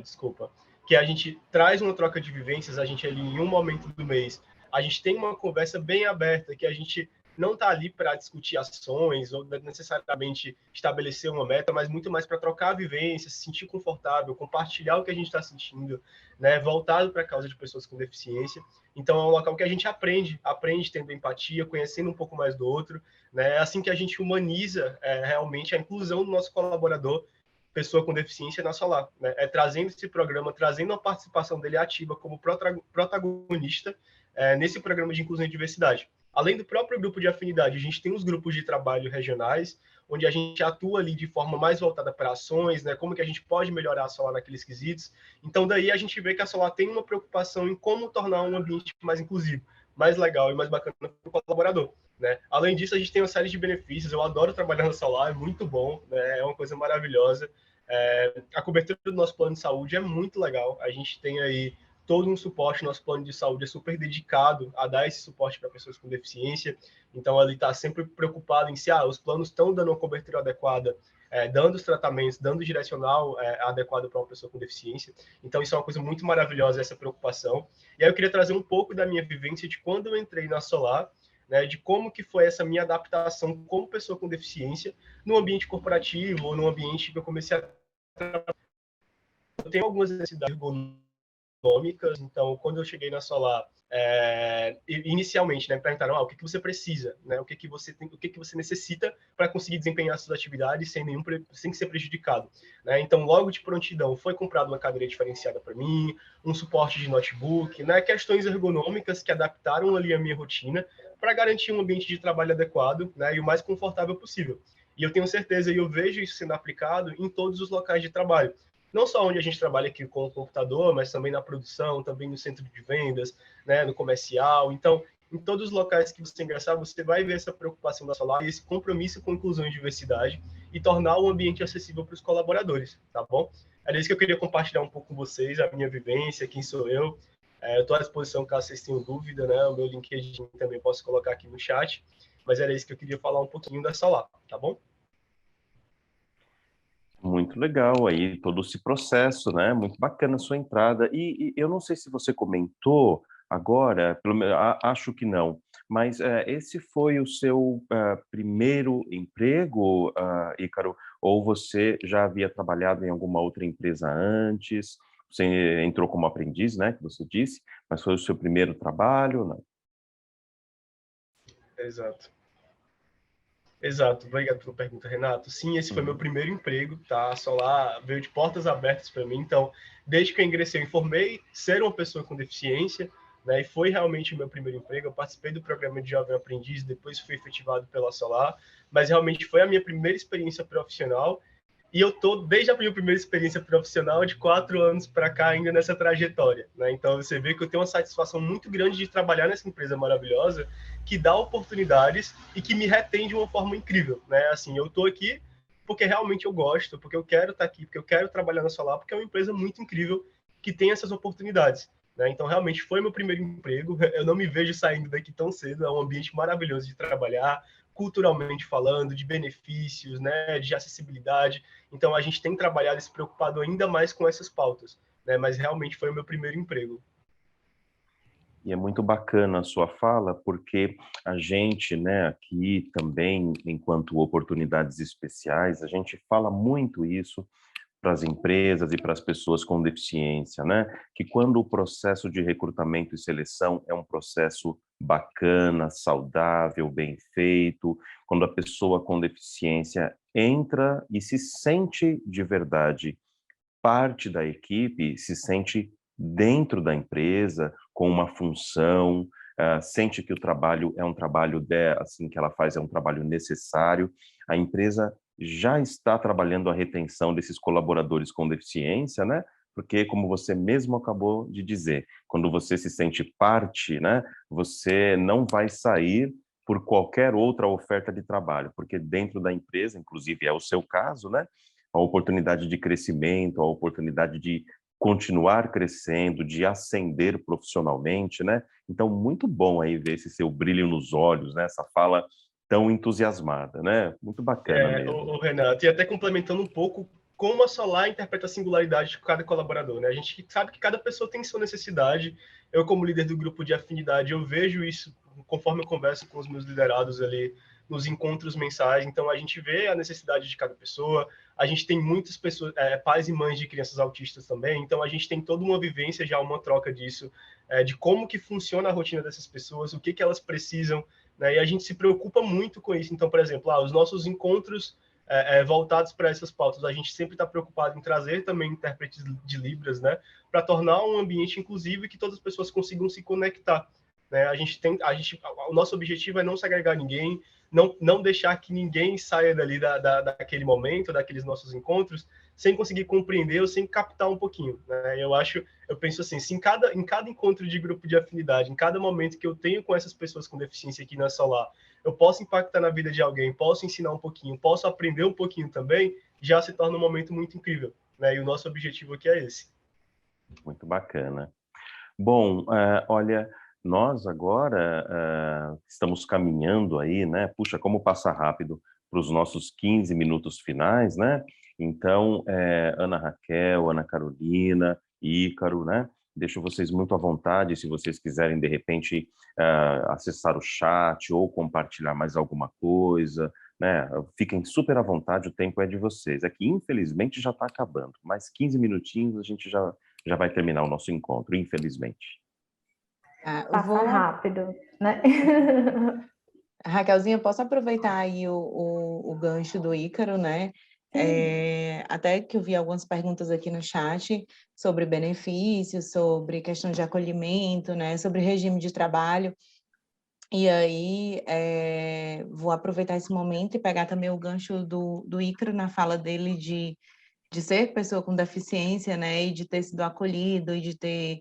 desculpa, que a gente traz uma troca de vivências, a gente ali em um momento do mês, a gente tem uma conversa bem aberta, que a gente não está ali para discutir ações ou necessariamente estabelecer uma meta, mas muito mais para trocar vivências, se sentir confortável, compartilhar o que a gente está sentindo, né, voltado para a causa de pessoas com deficiência. Então é um local que a gente aprende tendo empatia, conhecendo um pouco mais do outro, né, assim que a gente humaniza realmente a inclusão do nosso colaborador, pessoa com deficiência na Solar, né, trazendo esse programa, trazendo a participação dele ativa como protagonista nesse programa de inclusão e diversidade. Além do próprio grupo de afinidade, a gente tem os grupos de trabalho regionais, onde a gente atua ali de forma mais voltada para ações, né? Como que a gente pode melhorar a Solar naqueles quesitos. Então, daí a gente vê que a Solar tem uma preocupação em como tornar um ambiente mais inclusivo, mais legal e mais bacana para o colaborador, né? Além disso, a gente tem uma série de benefícios. Eu adoro trabalhar na Solar, é muito bom, né? É uma coisa maravilhosa. A cobertura do nosso plano de saúde é muito legal. A gente tem aí todo um suporte, nosso plano de saúde é super dedicado a dar esse suporte para pessoas com deficiência, então ele está sempre preocupado em se os planos estão dando uma cobertura adequada, dando os tratamentos, dando o direcional adequado para uma pessoa com deficiência, então isso é uma coisa muito maravilhosa, essa preocupação. E aí eu queria trazer um pouco da minha vivência de quando eu entrei na Solar, né, de como que foi essa minha adaptação como pessoa com deficiência no ambiente corporativo, ou no ambiente que eu comecei a trabalhar. Eu tenho algumas necessidades econômicas, então quando eu cheguei na Solar, inicialmente, né, perguntaram o que você precisa, né, o que você necessita para conseguir desempenhar suas atividades sem ser prejudicado, né? Então logo de prontidão foi comprada uma cadeira diferenciada para mim, um suporte de notebook, né, questões ergonômicas que adaptaram ali a minha rotina para garantir um ambiente de trabalho adequado, né, e o mais confortável possível. E eu tenho certeza, e eu vejo isso sendo aplicado em todos os locais de trabalho. Não só onde a gente trabalha aqui com o computador, mas também na produção, também no centro de vendas, né, no comercial. Então, em todos os locais que você ingressar, você vai ver essa preocupação da Solar, esse compromisso com inclusão e diversidade e tornar o ambiente acessível para os colaboradores, tá bom? Era isso que eu queria compartilhar um pouco com vocês, a minha vivência, quem sou eu. Eu estou à disposição caso vocês tenham dúvida, né? O meu LinkedIn também posso colocar aqui no chat, mas era isso que eu queria falar um pouquinho da Solar, tá bom? Muito legal aí, todo esse processo, né? Muito bacana a sua entrada. E eu não sei se você comentou agora, acho que não, mas esse foi o seu primeiro emprego, Ícaro? Ou você já havia trabalhado em alguma outra empresa antes? Você entrou como aprendiz, né? Que você disse, mas foi o seu primeiro trabalho, não? Exato, obrigado pela pergunta, Renato. Sim, esse foi meu primeiro emprego, tá? A Solar veio de portas abertas para mim, então, desde que eu ingressei, eu informei ser uma pessoa com deficiência, né? E foi realmente o meu primeiro emprego. Eu participei do programa de Jovem Aprendiz, depois fui efetivado pela Solar, mas realmente foi a minha primeira experiência profissional. E eu tô desde a minha primeira experiência profissional de 4 anos para cá ainda nessa trajetória, né? Então você vê que eu tenho uma satisfação muito grande de trabalhar nessa empresa maravilhosa que dá oportunidades e que me retém de uma forma incrível, né? Assim, eu tô aqui porque realmente eu gosto, porque eu quero estar aqui, porque eu quero trabalhar na Solar, porque é uma empresa muito incrível que tem essas oportunidades, né? Então realmente foi meu primeiro emprego. Eu não me vejo saindo daqui tão cedo. É um ambiente maravilhoso de trabalhar, culturalmente falando, de benefícios, né, de acessibilidade. Então, a gente tem trabalhado e se preocupado ainda mais com essas pautas, né, mas realmente foi o meu primeiro emprego. E é muito bacana a sua fala, porque a gente, né, aqui também, enquanto oportunidades especiais, a gente fala muito isso para as empresas e para as pessoas com deficiência, né? Que quando o processo de recrutamento e seleção é um processo bacana, saudável, bem feito, quando a pessoa com deficiência entra e se sente de verdade parte da equipe, se sente dentro da empresa, com uma função, sente que o trabalho é um trabalho assim, que ela faz é um trabalho necessário, a empresa já está trabalhando a retenção desses colaboradores com deficiência, né? Porque, como você mesmo acabou de dizer, quando você se sente parte, né, você não vai sair por qualquer outra oferta de trabalho, porque dentro da empresa, inclusive é o seu caso, né, a oportunidade de crescimento, a oportunidade de continuar crescendo, de ascender profissionalmente, né? Então, muito bom aí ver esse seu brilho nos olhos, né? Essa fala tão entusiasmada, né? Muito bacana mesmo. O Renato, e até complementando um pouco como a Solar interpreta a singularidade de cada colaborador, né? A gente sabe que cada pessoa tem sua necessidade. Eu, como líder do grupo de afinidade, eu vejo isso conforme eu converso com os meus liderados ali nos encontros mensais. Então, a gente vê a necessidade de cada pessoa. A gente tem muitas pessoas, pais e mães de crianças autistas também. Então, a gente tem toda uma vivência já, uma troca disso, de como que funciona a rotina dessas pessoas, o que que elas precisam, né? E a gente se preocupa muito com isso. Então, por exemplo, os nossos encontros voltados para essas pautas, a gente sempre está preocupado em trazer também intérpretes de Libras, né, para tornar um ambiente inclusivo e que todas as pessoas consigam se conectar. Né? O nosso objetivo é não segregar ninguém, não deixar que ninguém saia dali daquele momento, daqueles nossos encontros, sem conseguir compreender ou sem captar um pouquinho. Né? Eu penso assim, se em cada encontro de grupo de afinidade, em cada momento que eu tenho com essas pessoas com deficiência aqui na Solar, eu posso impactar na vida de alguém, posso ensinar um pouquinho, posso aprender um pouquinho também, já se torna um momento muito incrível. Né? E o nosso objetivo aqui é esse. Muito bacana. Bom, olha, nós agora estamos caminhando aí, né? Puxa, como passa rápido para os nossos 15 minutos finais, né? Então, Ana Raquel, Ana Carolina, Ícaro, né? Deixo vocês muito à vontade, se vocês quiserem, de repente, acessar o chat ou compartilhar mais alguma coisa, né? Fiquem super à vontade, o tempo é de vocês. Aqui, infelizmente, já está acabando, mais 15 minutinhos a gente já vai terminar o nosso encontro, infelizmente. Passa rápido, né? Raquelzinha, posso aproveitar aí o gancho do Ícaro, né? Até que eu vi algumas perguntas aqui no chat sobre benefícios, sobre questão de acolhimento, né? Sobre regime de trabalho. E aí, vou aproveitar esse momento e pegar também o gancho do Ícaro na fala dele de ser pessoa com deficiência, né, e de ter sido acolhido, e de ter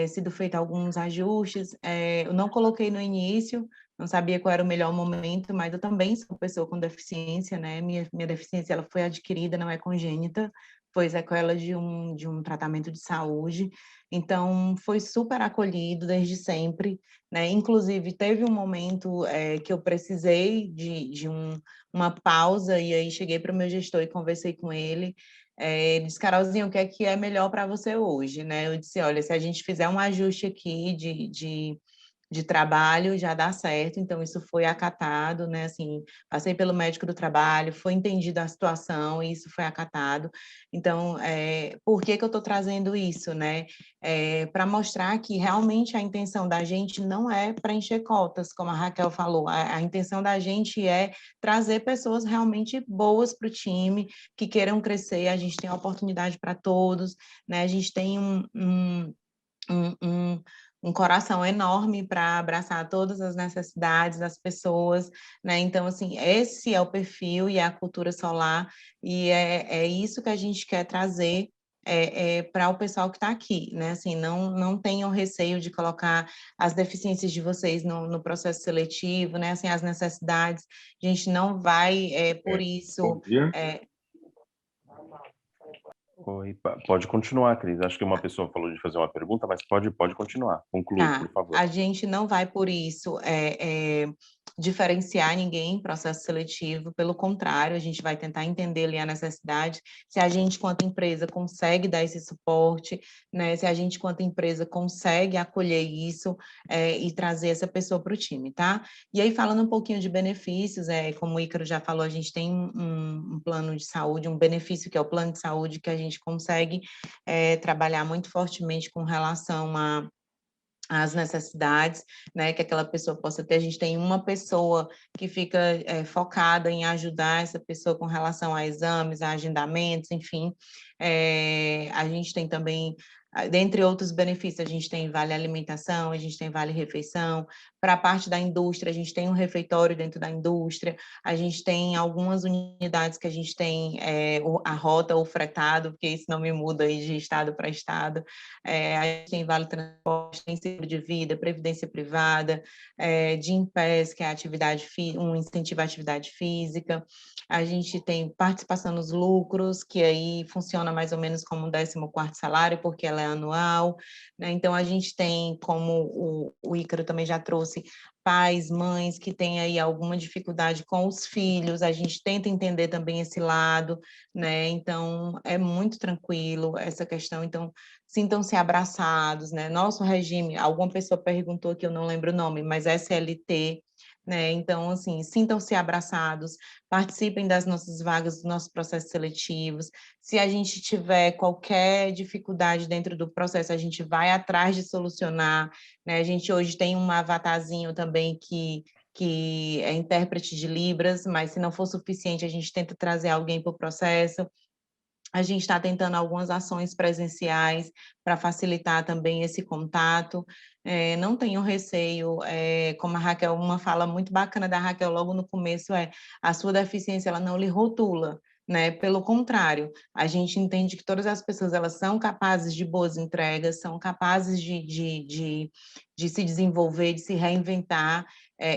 sido feito alguns ajustes. Eu não coloquei no início, não sabia qual era o melhor momento, mas eu também sou pessoa com deficiência, né, minha deficiência ela foi adquirida, não é congênita, foi sequela de um tratamento de saúde, então foi super acolhido desde sempre, né, inclusive teve um momento que eu precisei de uma pausa, e aí cheguei para o meu gestor e conversei com ele, ele disse, Carolzinha, o que é melhor para você hoje, né? Eu disse, olha, se a gente fizer um ajuste aqui de trabalho, já dá certo, então isso foi acatado, né, assim, passei pelo médico do trabalho, foi entendida a situação, e isso foi acatado, então, por que eu estou trazendo isso, né, para mostrar que realmente a intenção da gente não é para encher cotas, como a Raquel falou, a intenção da gente é trazer pessoas realmente boas para o time, que queiram crescer, a gente tem oportunidade para todos, né, a gente tem um coração enorme para abraçar todas as necessidades das pessoas, né? Então, assim, esse é o perfil e é a cultura Solar, e é isso que a gente quer trazer para o pessoal que está aqui, né? Assim, não tenham receio de colocar as deficiências de vocês no processo seletivo, né? Assim, as necessidades, a gente não vai, por isso... Bom dia. Oi, pode continuar, Cris. Acho que uma pessoa falou de fazer uma pergunta, mas pode continuar. Conclua, por favor. A gente não vai, por isso, diferenciar ninguém em processo seletivo, pelo contrário, a gente vai tentar entender ali a necessidade, se a gente, quanto empresa, consegue dar esse suporte, né? Se a gente, quanto empresa, consegue acolher isso e trazer essa pessoa para o time, tá? E aí, falando um pouquinho de benefícios, como o Ícaro já falou, a gente tem um plano de saúde, um benefício que é o plano de saúde, que a gente consegue trabalhar muito fortemente com relação as necessidades, né, que aquela pessoa possa ter. A gente tem uma pessoa que fica focada em ajudar essa pessoa com relação a exames, a agendamentos, enfim. A gente tem também Dentre outros benefícios, a gente tem vale alimentação, a gente tem vale refeição. Para a parte da indústria, a gente tem um refeitório dentro da indústria, a gente tem algumas unidades que a gente tem a rota ou fretado, porque isso não me muda aí de estado para estado. A gente tem vale transporte, tem seguro de vida, previdência privada, Gympass, que é um incentivo à atividade física. A gente tem participação nos lucros, que aí funciona mais ou menos como um 14º salário, porque ela é anual, né? Então, a gente tem, como o Ícaro também já trouxe, pais, mães que têm aí alguma dificuldade com os filhos, a gente tenta entender também esse lado, né? Então, é muito tranquilo essa questão, então, sintam-se abraçados, né? Nosso regime, alguma pessoa perguntou que eu não lembro o nome, mas SLT, né? Então, assim, sintam-se abraçados, participem das nossas vagas, dos nossos processos seletivos. Se a gente tiver qualquer dificuldade dentro do processo, a gente vai atrás de solucionar, né? A gente hoje tem um avatarzinho também que é intérprete de Libras, mas se não for suficiente, a gente tenta trazer alguém para o processo. A gente está tentando algumas ações presenciais para facilitar também esse contato. Não tenho receio, como a Raquel, uma fala muito bacana da Raquel logo no começo a sua deficiência ela não lhe rotula, né? Pelo contrário, a gente entende que todas as pessoas elas são capazes de boas entregas, são capazes de se desenvolver, de se reinventar.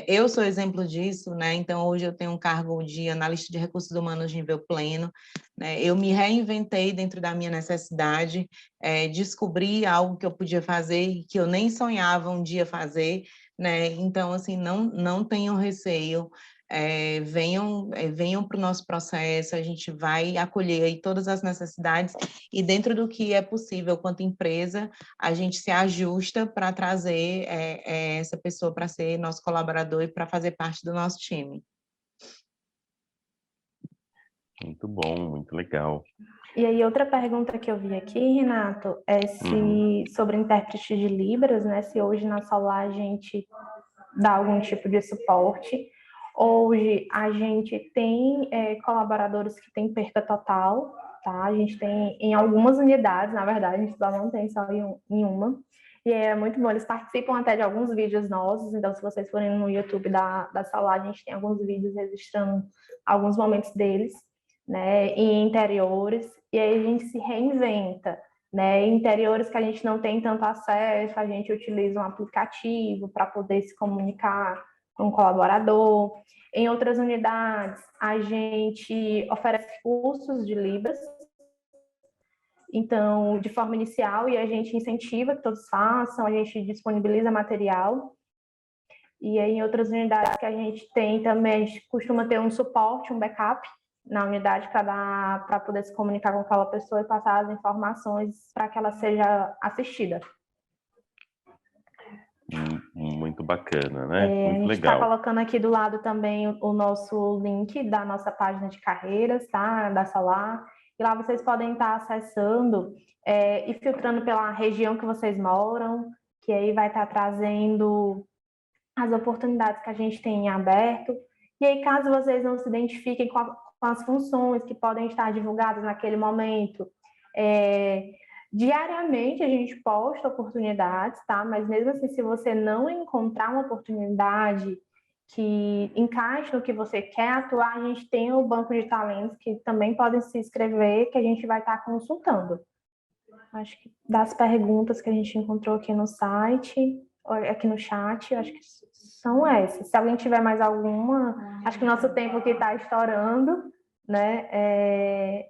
Eu sou exemplo disso, né? Então, hoje eu tenho um cargo de analista de recursos humanos de nível pleno, né? Eu me reinventei dentro da minha necessidade, descobri algo que eu podia fazer e que eu nem sonhava um dia fazer, né? Então, assim, não tenham receio, venham para o nosso processo, a gente vai acolher aí todas as necessidades e dentro do que é possível, quanto empresa, a gente se ajusta para trazer essa pessoa para ser nosso colaborador e para fazer parte do nosso time. Muito bom, muito legal. E aí, outra pergunta que eu vi aqui, Renato, é sobre intérprete de Libras, né? Se hoje na Solar a gente dá algum tipo de suporte. Hoje a gente tem colaboradores que têm perca total, tá? A gente tem em algumas unidades, na verdade, a gente só não tem só em uma. E é muito bom, eles participam até de alguns vídeos nossos, então se vocês forem no YouTube da Solar, a gente tem alguns vídeos registrando alguns momentos deles, né? Em interiores, e aí a gente se reinventa, né? Em interiores que a gente não tem tanto acesso, a gente utiliza um aplicativo para poder se comunicar com o colaborador. Em outras unidades, a gente oferece cursos de Libras, então, de forma inicial, e a gente incentiva que todos façam, a gente disponibiliza material. E aí, em outras unidades que a gente tem também, a gente costuma ter um suporte, um backup na unidade para poder se comunicar com aquela pessoa e passar as informações para que ela seja assistida. Muito bacana, né? Muito a gente legal. Está colocando aqui do lado também o nosso link da nossa página de carreiras, tá? Da Solar. E lá vocês podem estar acessando e filtrando pela região que vocês moram, que aí vai estar trazendo as oportunidades que a gente tem em aberto. E aí, caso vocês não se identifiquem com as funções que podem estar divulgadas naquele momento, diariamente a gente posta oportunidades, tá? Mas mesmo assim, se você não encontrar uma oportunidade que encaixe no que você quer atuar, a gente tem o banco de talentos que também podem se inscrever, que a gente vai estar consultando. Acho que das perguntas que a gente encontrou aqui no site, aqui no chat, acho que são essas. Se alguém tiver mais alguma, acho que o nosso tempo aqui está estourando, né?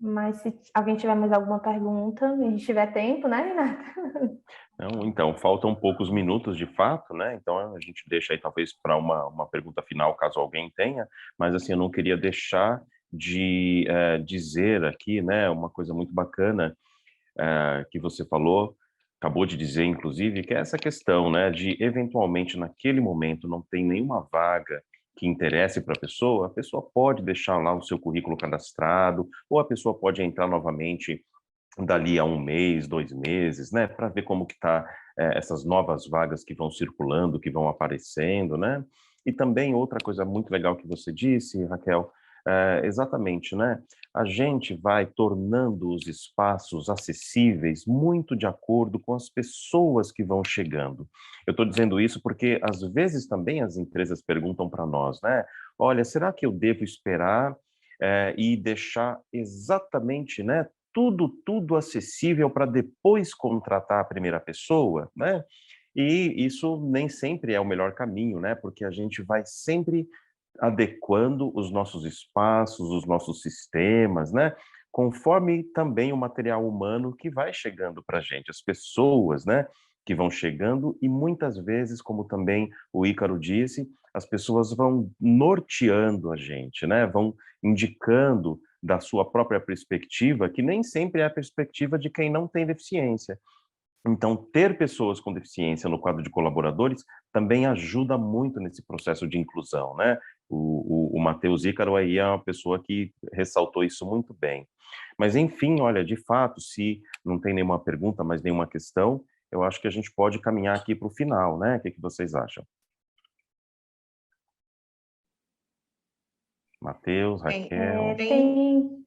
Mas se alguém tiver mais alguma pergunta, a gente tiver tempo, né, Renata? Não, então, faltam poucos minutos de fato, né? Então a gente deixa aí talvez para uma pergunta final, caso alguém tenha, mas assim, eu não queria deixar de dizer aqui, né, uma coisa muito bacana que você falou, acabou de dizer, inclusive, que é essa questão, né, de eventualmente naquele momento não tem nenhuma vaga que interesse para a pessoa pode deixar lá o seu currículo cadastrado, ou a pessoa pode entrar novamente dali a 1 mês, 2 meses, né, para ver como que tá essas novas vagas que vão circulando, que vão aparecendo, né? E também outra coisa muito legal que você disse, Raquel, exatamente, né? a gente vai tornando os espaços acessíveis muito de acordo com as pessoas que vão chegando. Eu estou dizendo isso porque, às vezes, também as empresas perguntam para nós, né? Olha, será que eu devo esperar e deixar exatamente, né, tudo acessível para depois contratar a primeira pessoa, né? E isso nem sempre é o melhor caminho, né? Porque a gente vai sempre adequando os nossos espaços, os nossos sistemas, né? Conforme também o material humano que vai chegando para a gente, as pessoas, né? Que vão chegando e muitas vezes, como também o Ícaro disse, as pessoas vão norteando a gente, né? Vão indicando da sua própria perspectiva, que nem sempre é a perspectiva de quem não tem deficiência. Então, ter pessoas com deficiência no quadro de colaboradores também ajuda muito nesse processo de inclusão, né? O Matheus Ícaro aí é uma pessoa que ressaltou isso muito bem. Mas, enfim, olha, de fato, se não tem nenhuma pergunta, mas nenhuma questão, eu acho que a gente pode caminhar aqui para o final, né? O que vocês acham? Matheus, Raquel.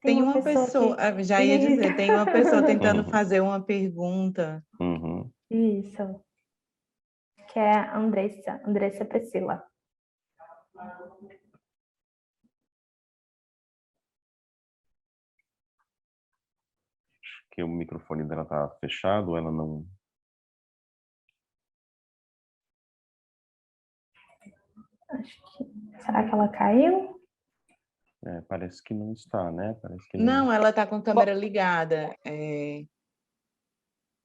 Tem uma pessoa, já ia dizer, tem uma pessoa tentando fazer uma pergunta. Uhum. Isso. Que é a Andressa Priscila. Acho que o microfone dela está fechado, ela não... Será que ela caiu? Parece que não está, né? Parece que Não, ela está com a câmera ligada.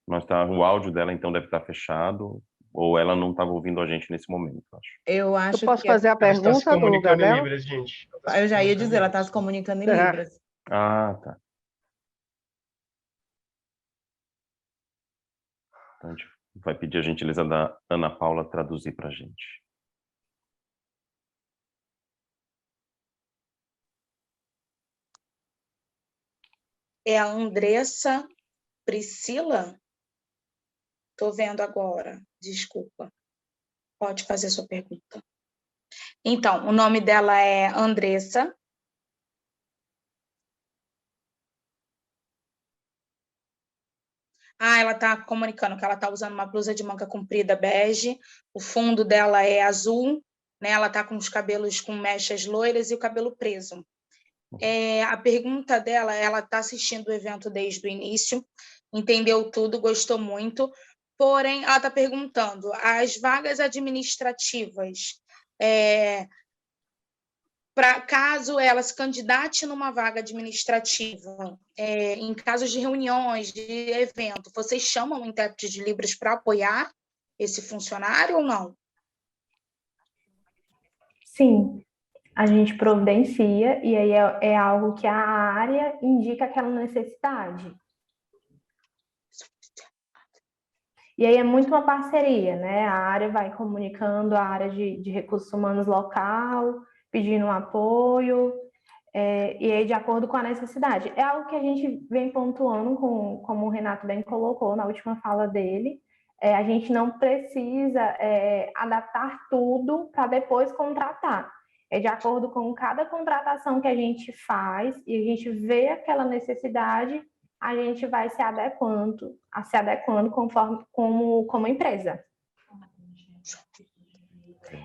Mas o áudio dela, então, deve estar fechado, ou ela não estava ouvindo a gente nesse momento, acho. Eu acho Eu posso que fazer a Ela está se pergunta no lugar comunicando em dela? Libras, gente. eu já ia dizer, ela está se comunicando em Libras. Ah, tá. Então, a gente vai pedir a gentileza da Ana Paula traduzir para a gente. É a Andressa Priscila? Estou vendo agora, desculpa. Pode fazer sua pergunta. Então, o nome dela é Andressa. Ela está comunicando que ela está usando uma blusa de manga comprida bege, o fundo dela é azul, né? Ela está com os cabelos com mechas loiras e o cabelo preso. A pergunta dela, ela está assistindo o evento desde o início, entendeu tudo, gostou muito, porém, ela está perguntando, as vagas administrativas, para caso ela se candidate numa vaga administrativa, em casos de reuniões, de evento, vocês chamam o intérprete de Libras para apoiar esse funcionário ou não? Sim, a gente providencia e aí é algo que a área indica aquela necessidade. E aí é muito uma parceria, né? A área vai comunicando a área de recursos humanos local, pedindo um apoio, e aí de acordo com a necessidade. É algo que a gente vem pontuando, como o Renato bem colocou na última fala dele, a gente não precisa adaptar tudo para depois contratar. É de acordo com cada contratação que a gente faz e a gente vê aquela necessidade, a gente vai se adequando conforme como empresa.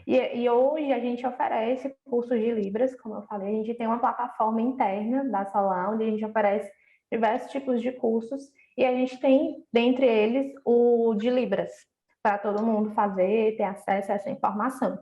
E hoje a gente oferece cursos de Libras, como eu falei, a gente tem uma plataforma interna da Solar, onde a gente oferece diversos tipos de cursos, e a gente tem, dentre eles, o de Libras, para todo mundo fazer, ter acesso a essa informação.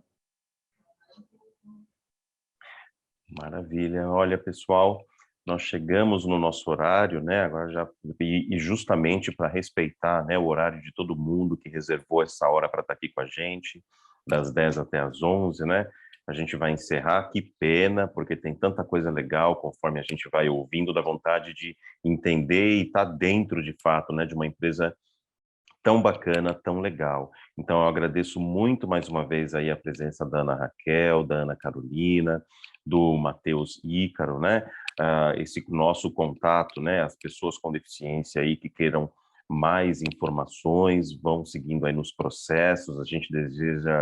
Maravilha. Olha, pessoal, nós chegamos no nosso horário, né? Agora já e justamente para respeitar, né, o horário de todo mundo que reservou essa hora para estar aqui com a gente, das 10 até as 11, né? A gente vai encerrar. Que pena, porque tem tanta coisa legal conforme a gente vai ouvindo, da vontade de entender e estar dentro de fato, né, de uma empresa tão bacana, tão legal. Então, eu agradeço muito mais uma vez aí a presença da Ana Raquel, da Ana Carolina, do Matheus Ícaro, né? Esse nosso contato, né? As pessoas com deficiência aí que queiram mais informações, vão seguindo aí nos processos. A gente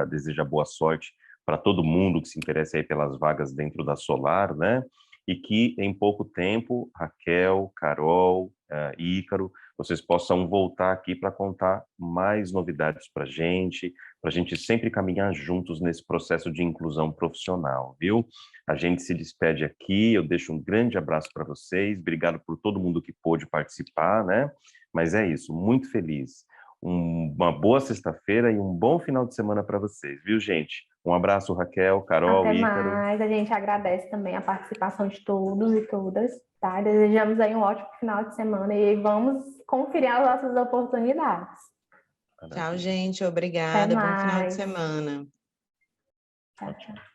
deseja boa sorte para todo mundo que se interessa aí pelas vagas dentro da Solar, né? e que em pouco tempo, Raquel, Carol, Ícaro, vocês possam voltar aqui para contar mais novidades para a gente sempre caminhar juntos nesse processo de inclusão profissional, viu? A gente se despede aqui, eu deixo um grande abraço para vocês, obrigado por todo mundo que pôde participar, né? Mas é isso, muito feliz. Uma boa sexta-feira e um bom final de semana para vocês, viu, gente? Um abraço, Raquel, Carol, Até Ícaro. mais, a gente agradece também a participação de todos e todas, tá? Desejamos aí um ótimo final de semana e vamos conferir as nossas oportunidades. Tchau, gente. Obrigada. Bom final de mais. semana. Tchau, tchau.